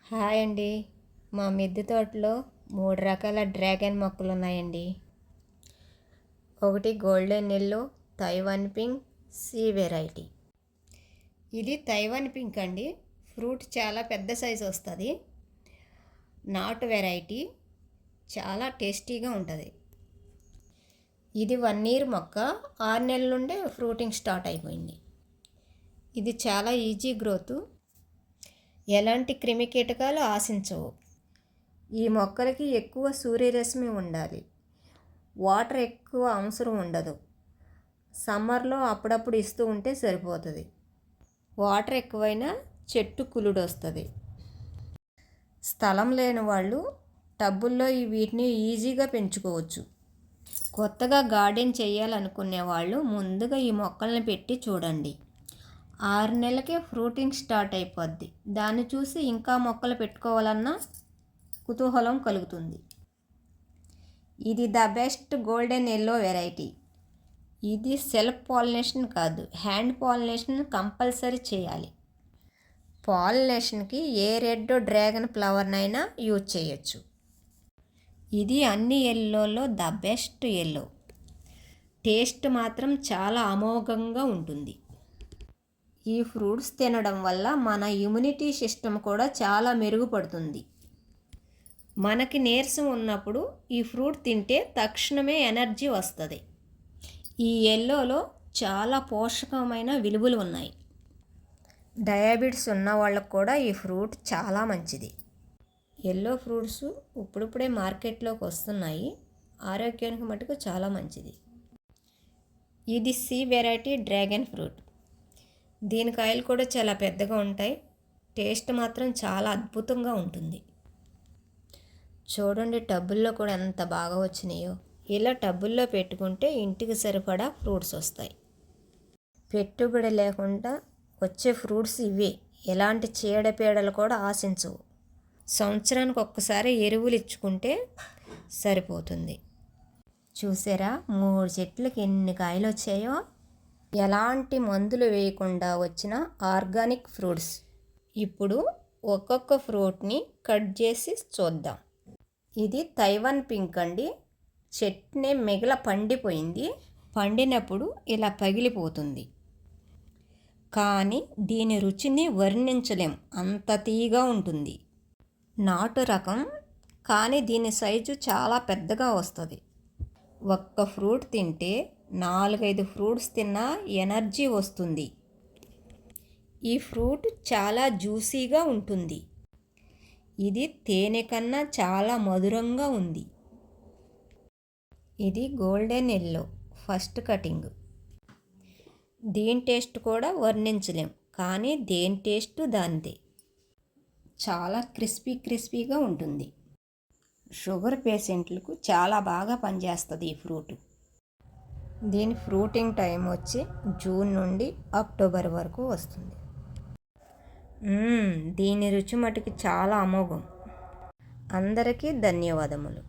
Hi అండి. మా మిద్దె తోటలో 3 రకాల డ్రాగన్ మొక్కలు ఉన్నాయండి. ఒకటి గోల్డెన్ ఎల్లో, తైవాన్ పింక్, సీ వెరైటీ. ఇది తైవాన్ పింక్ అండి. ఫ్రూట్ చాలా పెద్ద సైజు వస్తుంది. నాటు వెరైటీ, చాలా టేస్టీగా ఉంటుంది. ఇది 1 ఇయర్ మొక్క, 6 నెలల నుండే ఫ్రూటింగ్ స్టార్ట్ అయిపోయింది. ఇది చాలా ఈజీ గ్రోత్, ఎలాంటి క్రిమికీటకాలు ఆశించవు. ఈ మొక్కలకి ఎక్కువ సూర్యరశ్మి ఉండాలి, వాటర్ ఎక్కువ అవసరం ఉండదు. సమ్మర్లో అప్పుడప్పుడు ఇస్తూ ఉంటే సరిపోతుంది. వాటర్ ఎక్కువైనా చెట్టు కులుడు వస్తుంది. స్థలం లేని వాళ్ళు టబ్బుల్లో వీటిని ఈజీగా పెంచుకోవచ్చు. కొత్తగా గార్డెన్ చేయాలనుకునే వాళ్ళు ముందుగా ఈ మొక్కల్ని పెట్టి చూడండి. 6 నెలలకే ఫ్రూటింగ్ స్టార్ట్ అయిపోద్ది. దాన్ని చూసి ఇంకా మొక్కలు పెట్టుకోవాలన్న కుతూహలం కలుగుతుంది. ఇది the best golden yellow variety. ఇది సెల్ఫ్ పాలినేషన్ కాదు, హ్యాండ్ పాలినేషన్ కంపల్సరీ చేయాలి. పాలినేషన్కి ఏ రెడ్ డ్రాగన్ ఫ్లవర్నైనా యూజ్ చేయొచ్చు. ఇది అన్ని ఎల్లోలో ద బెస్ట్ ఎల్లో. టేస్ట్ మాత్రం చాలా అమోఘంగా ఉంటుంది. ఈ ఫ్రూట్స్ తినడం వల్ల మన ఇమ్యూనిటీ సిస్టమ్ కూడా చాలా మెరుగుపడుతుంది. మనకి నీరసం ఉన్నప్పుడు ఈ ఫ్రూట్ తింటే తక్షణమే ఎనర్జీ వస్తుంది. ఈ ఎల్లోలో చాలా పోషకమైన విలువలు ఉన్నాయి. డయాబెటీస్ ఉన్న వాళ్ళకు కూడా ఈ ఫ్రూట్ చాలా మంచిది. ఎల్లో ఫ్రూట్స్ ఇప్పుడిప్పుడే మార్కెట్లోకి వస్తున్నాయి. ఆరోగ్యానికి మటుకు చాలా మంచిది. ఇది సీ వెరైటీ డ్రాగన్ ఫ్రూట్. దీని కాయలు కూడా చాలా పెద్దగా ఉంటాయి. టేస్ట్ మాత్రం చాలా అద్భుతంగా ఉంటుంది. చూడండి, టబ్బుల్లో కూడా ఎంత బాగా వచ్చినాయో. ఇలా టబ్బుల్లో పెట్టుకుంటే ఇంటికి సరిపడా ఫ్రూట్స్ వస్తాయి. పెట్టుబడి లేకుండా వచ్చే ఫ్రూట్స్ ఇవే. ఎలాంటి చీడపీడలు కూడా ఆశించవు. సంవత్సరానికి ఒక్కసారి ఎరువులు ఇచ్చుకుంటే సరిపోతుంది. చూసారా, 3 చెట్లకి ఎన్ని కాయలు వచ్చాయో. ఎలాంటి మందులు వేయకుండా వచ్చిన ఆర్గానిక్ ఫ్రూట్స్. ఇప్పుడు ఒక్కొక్క ఫ్రూట్ని కట్ చేసి చూద్దాం. ఇది తైవాన్ పింక్ అండి. చెట్టునే మిగల పండిపోయింది. పండినప్పుడు ఇలా పగిలిపోతుంది. కానీ దీని రుచిని వర్ణించలేం, అంత తీయగా ఉంటుంది. నాటు రకం, కానీ దీని సైజు చాలా పెద్దగా వస్తుంది. ఒక్క ఫ్రూట్ తింటే 4-5 ఫ్రూట్స్ తిన్నా ఎనర్జీ వస్తుంది. ఈ ఫ్రూట్ చాలా జ్యూసీగా ఉంటుంది. ఇది తేనె కన్నా చాలా మధురంగా ఉంది. ఇది గోల్డెన్ ఎల్లో ఫస్ట్ కటింగ్. దీని టేస్ట్ కూడా వర్ణించలేం, కానీ దేని టేస్ట్ దానిదే. చాలా క్రిస్పీగా ఉంటుంది. షుగర్ పేషెంట్లకు చాలా బాగా పనిచేస్తుంది ఈ ఫ్రూట్. దీని ఫ్రూటింగ్ టైం వచ్చి జూన్ నుండి అక్టోబర్ వరకు వస్తుంది. దీని రుచి మటుకు చాలా అమోఘం. అందరికీ ధన్యవాదములు.